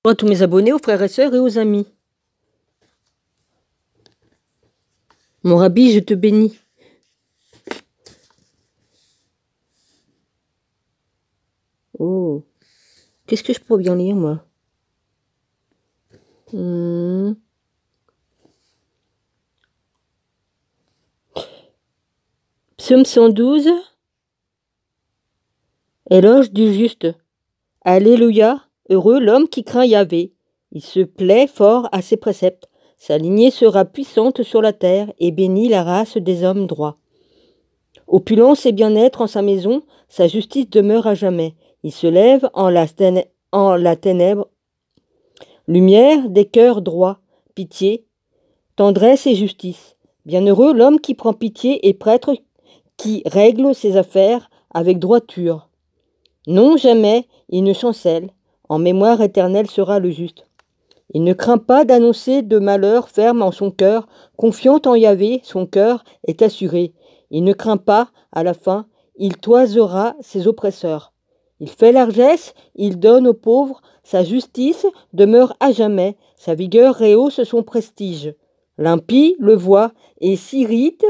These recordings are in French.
À tous mes abonnés, aux frères et sœurs et aux amis. Mon Rabbi, je te bénis. Oh, qu'est-ce que je pourrais bien lire, moi? Psaume 112. Éloge du juste. Alléluia, heureux l'homme qui craint Yahvé. Il se plaît fort à ses préceptes. Sa lignée sera puissante sur la terre et bénit la race des hommes droits. Opulence et bien-être en sa maison, sa justice demeure à jamais. Il se lève en la ténèbre. Lumière des cœurs droits, pitié, tendresse et justice. Bienheureux l'homme qui prend pitié et prêtre qui règle ses affaires avec droiture. Non, jamais il ne chancelle, en mémoire éternelle sera le juste. Il ne craint pas d'annoncer de malheur ferme en son cœur, confiant en Yahvé, son cœur est assuré. Il ne craint pas, à la fin, il toisera ses oppresseurs. Il fait largesse, il donne aux pauvres, sa justice demeure à jamais, sa vigueur rehausse son prestige. L'impie le voit et s'irrite,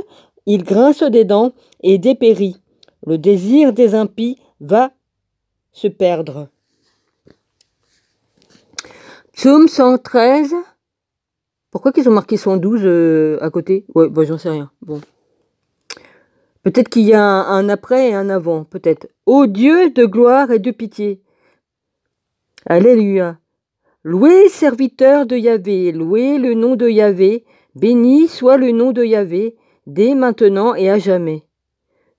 il grince des dents et dépérit. Le désir des impies va se perdre. Psaume 113. Pourquoi qu'ils ont marqué 112 à côté? Ouais, bah j'en sais rien. Bon. Peut-être qu'il y a un après et un avant, peut-être. Ô Dieu de gloire et de pitié. Alléluia. Louez, serviteur de Yahvé, louez le nom de Yahvé, béni soit le nom de Yahvé, dès maintenant et à jamais.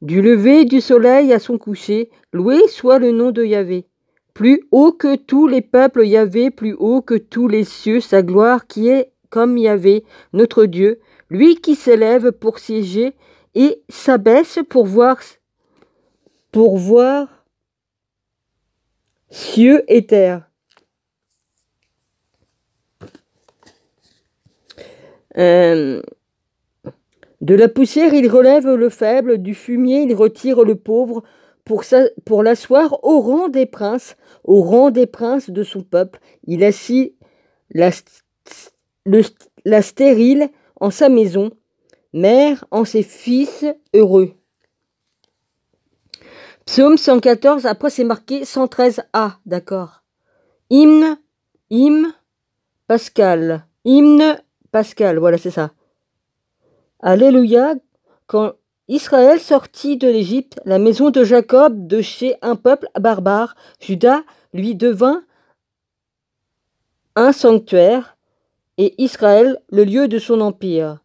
Du lever du soleil à son coucher, loué soit le nom de Yahvé. Plus haut que tous les peuples Yahvé, plus haut que tous les cieux, sa gloire qui est comme Yahvé, notre Dieu, lui qui s'élève pour siéger et s'abaisse pour voir cieux et terre. De la poussière, il relève le faible, du fumier, il retire le pauvre, pour l'asseoir au rang des princes de son peuple. Il assit la stérile en sa maison, mère en ses fils heureux. Psaume 114, après c'est marqué 113a, d'accord. Hymne Pascal, voilà c'est ça. Alléluia, quand Israël sortit de l'Égypte, la maison de Jacob de chez un peuple barbare, Juda lui devint un sanctuaire, et Israël le lieu de son empire.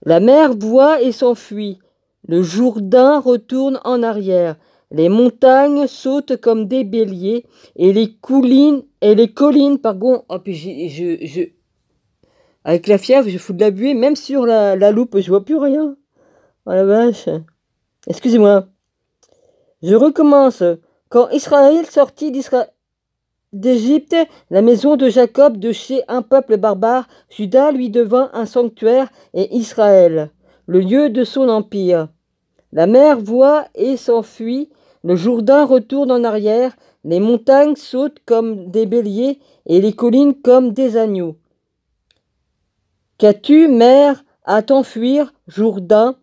La mer voit et s'enfuit, le Jourdain retourne en arrière, les montagnes sautent comme des béliers, et les collines, oh, puis avec la fièvre, je fous de la buée, même sur la loupe, je vois plus rien. Oh la vache. Excusez-moi. Je recommence. Quand Israël sortit d'Égypte, la maison de Jacob de chez un peuple barbare, Juda lui devint un sanctuaire et Israël, le lieu de son empire. La mer voit et s'enfuit, le Jourdain retourne en arrière, les montagnes sautent comme des béliers et les collines comme des agneaux. Qu'as-tu, mer, à t'enfuir, Jourdain,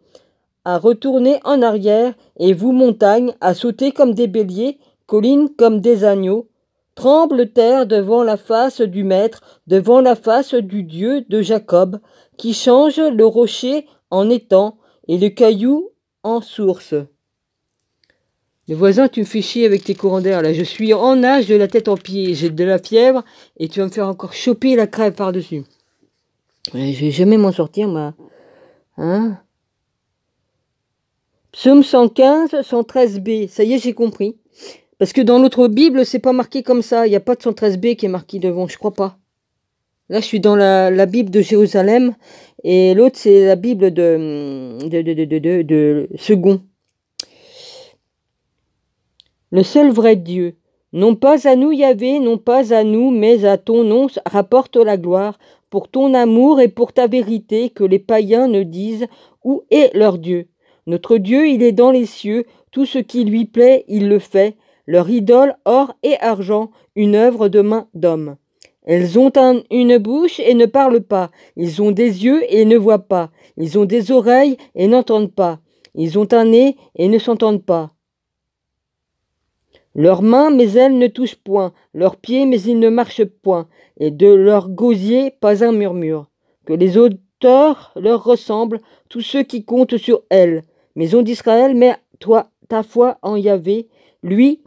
à retourner en arrière, et vous, montagnes, à sauter comme des béliers, collines comme des agneaux? Tremble terre devant la face du Maître, devant la face du Dieu de Jacob, qui change le rocher en étang et le caillou en source. Le voisin, tu me fais chier avec tes courants d'air, là. Je suis en nage de la tête en pied, j'ai de la fièvre, et tu vas me faire encore choper la crève par-dessus. Je vais jamais m'en sortir, moi. Hein? Psaume 115, 113b. Ça y est, j'ai compris. Parce que dans l'autre Bible, c'est pas marqué comme ça. Il n'y a pas de 113b qui est marqué devant, je crois pas. Là, je suis dans la Bible de Jérusalem. Et l'autre, c'est la Bible de Second. Le seul vrai Dieu. Non pas à nous, Yahvé, non pas à nous, mais à ton nom rapporte la gloire, pour ton amour et pour ta vérité, que les païens ne disent où est leur Dieu. Notre Dieu, il est dans les cieux, tout ce qui lui plaît, il le fait. Leur idole, or et argent, une œuvre de main d'homme. Elles ont une bouche et ne parlent pas. Ils ont des yeux et ne voient pas. Ils ont des oreilles et n'entendent pas. Ils ont un nez et ne s'entendent pas. Leurs mains, mais elles ne touchent point. Leurs pieds, mais ils ne marchent point. Et de leur gosier, pas un murmure. Que les auteurs leur ressemblent, tous ceux qui comptent sur elles. Maison d'Israël, mets toi ta foi en Yahvé. Lui,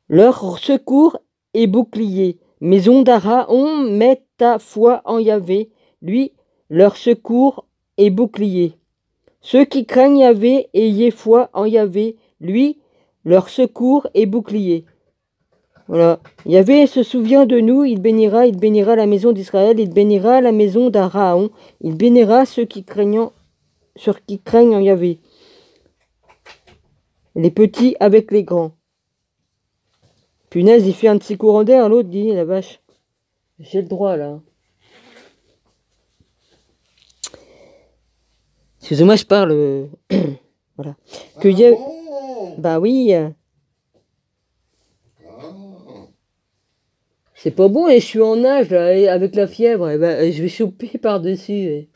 leur secours et bouclier. Maison d'Araon, mets ta foi en Yahvé. Lui, leur secours et bouclier. Ceux qui craignent Yahvé, ayez foi en Yahvé. Lui, leur secours et bouclier. Voilà. Yahvé se souvient de nous, il bénira la maison d'Israël, il bénira la maison d'Araon, il bénira ceux qui craignent en Yahvé. Les petits avec les grands. Punaise, il fait un petit courant d'air, l'autre dit, la vache. J'ai le droit, là. Excusez-moi, je parle. Voilà. Que Bah oui. C'est pas bon, et je suis en nage, là, et avec la fièvre. Et ben, je vais choper par-dessus.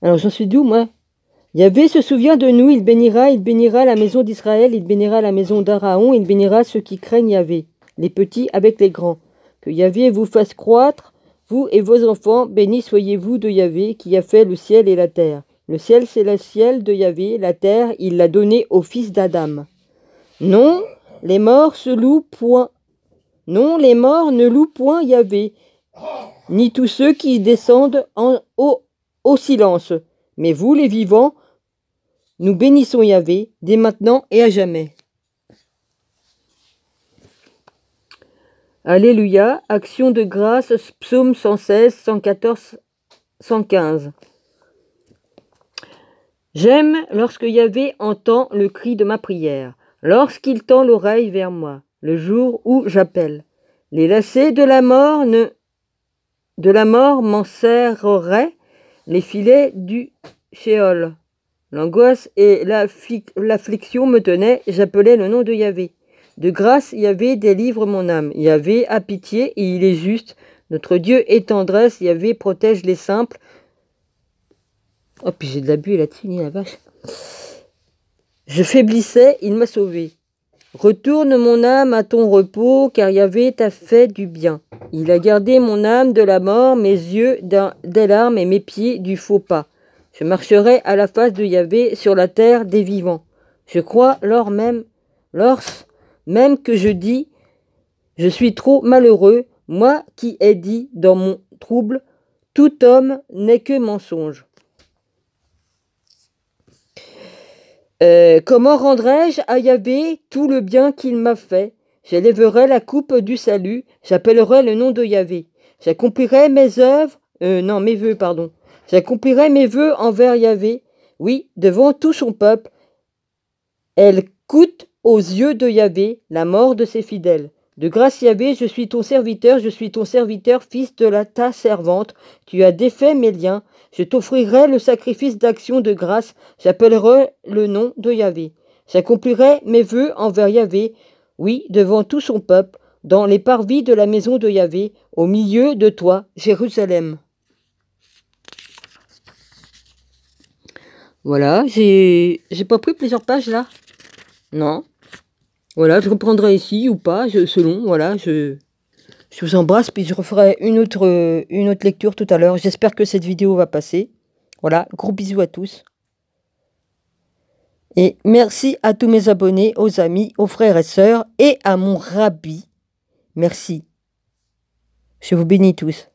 Alors, j'en suis d'où, moi? Yahvé se souvient de nous, il bénira la maison d'Israël, il bénira la maison d'Araon, il bénira ceux qui craignent Yahvé, les petits avec les grands. Que Yahvé vous fasse croître, vous et vos enfants, bénis soyez-vous de Yahvé, qui a fait le ciel et la terre. Le ciel, c'est le ciel de Yahvé, la terre, il l'a donné au fils d'Adam. Non, les morts se louent point. Non, les morts ne louent point Yahvé, ni tous ceux qui descendent au silence. Mais vous, les vivants, nous bénissons Yahvé, dès maintenant et à jamais. Alléluia, action de grâce, psaume 116, 114, 115. J'aime lorsque Yahvé entend le cri de ma prière, lorsqu'il tend l'oreille vers moi, le jour où j'appelle. Les lacets de la mort m'en serreraient, les filets du Sheol. L'angoisse et l'affliction me tenaient, j'appelais le nom de Yahvé. De grâce, Yahvé délivre mon âme. Yahvé a pitié et il est juste. Notre Dieu est tendresse, Yahvé protège les simples. Oh, puis j'ai de la buée là-dessus, la vache. Je faiblissais, il m'a sauvé. Retourne mon âme à ton repos, car Yahvé t'a fait du bien. Il a gardé mon âme de la mort, mes yeux des larmes et mes pieds du faux pas. Je marcherai à la face de Yahvé sur la terre des vivants. Je crois lors même que je dis, je suis trop malheureux, moi qui ai dit dans mon trouble, tout homme n'est que mensonge. Comment rendrai-je à Yahvé tout le bien qu'il m'a fait? J'élèverai la coupe du salut, j'appellerai le nom de Yahvé. J'accomplirai mes vœux. J'accomplirai mes vœux envers Yahvé, oui, devant tout son peuple. Elle coûte aux yeux de Yahvé la mort de ses fidèles. De grâce Yahvé, je suis ton serviteur, fils de ta servante. Tu as défait mes liens. Je t'offrirai le sacrifice d'action de grâce. J'appellerai le nom de Yahvé. J'accomplirai mes vœux envers Yahvé, oui, devant tout son peuple, dans les parvis de la maison de Yahvé, au milieu de toi, Jérusalem. Voilà, j'ai pas pris plusieurs pages là. Non. Voilà, je reprendrai ici ou pas, selon, voilà, je vous embrasse, puis je referai une autre lecture tout à l'heure. J'espère que cette vidéo va passer. Voilà, gros bisous à tous. Et merci à tous mes abonnés, aux amis, aux frères et sœurs, et à mon rabbi. Merci. Je vous bénis tous.